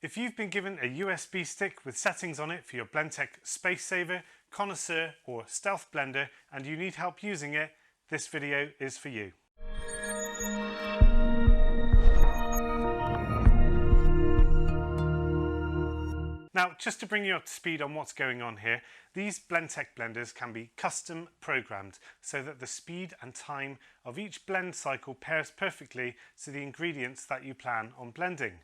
If you've been given a USB stick with settings on it for your Blendtec Spacesaver, Connoisseur or Stealth blender and you need help using it, this video is for you. Now, just to bring you up to speed on what's going on here, these Blendtec blenders can be custom programmed so that the speed and time of each blend cycle pairs perfectly to the ingredients that you plan on blending.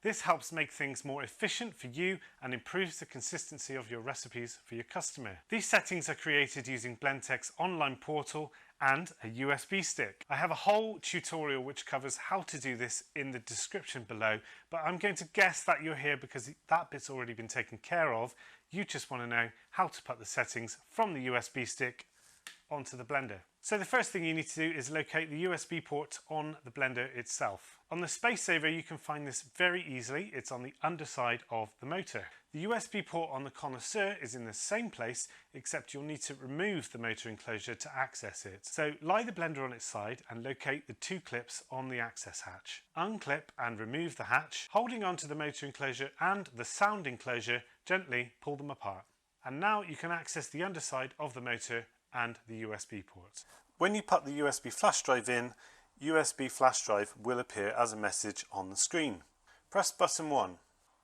This helps make things more efficient for you and improves the consistency of your recipes for your customer. These settings are created using Blendtec's online portal and a USB stick. I have a whole tutorial which covers how to do this in the description below, but I'm going to guess that you're here because that bit's already been taken care of. You just want to know how to put the settings from the USB stick onto the blender. So the first thing you need to do is locate the USB port on the blender itself. On the Spacesaver you can find this very easily. It's on the underside of the motor. The USB port on the Connoisseur is in the same place, except you'll need to remove the motor enclosure to access it. So lie the blender on its side and locate the two clips on the access hatch. Unclip and remove the hatch. Holding onto the motor enclosure and the sound enclosure, gently pull them apart. And now you can access the underside of the motor and the USB port. When you put the USB flash drive in, USB flash drive will appear as a message on the screen. Press button 1.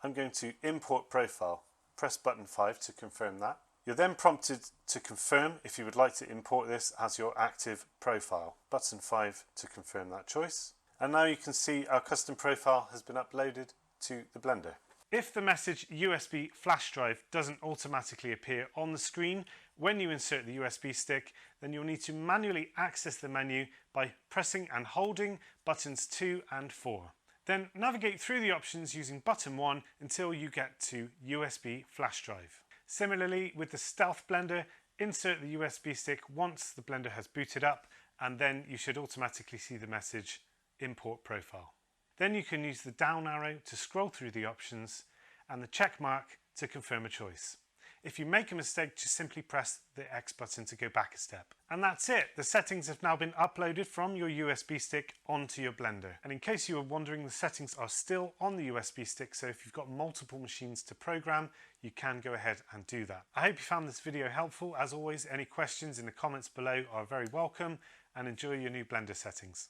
I'm going to import profile. Press button 5 to confirm that. You're then prompted to confirm if you would like to import this as your active profile. Button 5 to confirm that choice. And now you can see our custom profile has been uploaded to the blender. If the message USB flash drive doesn't automatically appear on the screen when you insert the USB stick, then you'll need to manually access the menu by pressing and holding buttons 2 and 4. Then navigate through the options using button 1 until you get to USB flash drive. Similarly with the Stealth blender, insert the USB stick once the blender has booted up and then you should automatically see the message import profile. Then you can use the down arrow to scroll through the options and the check mark to confirm a choice. If you make a mistake, just simply press the X button to go back a step. And that's it. The settings have now been uploaded from your USB stick onto your blender. And in case you were wondering, the settings are still on the USB stick, so if you've got multiple machines to program, you can go ahead and do that. I hope you found this video helpful. As always, any questions in the comments below are very welcome, and enjoy your new blender settings.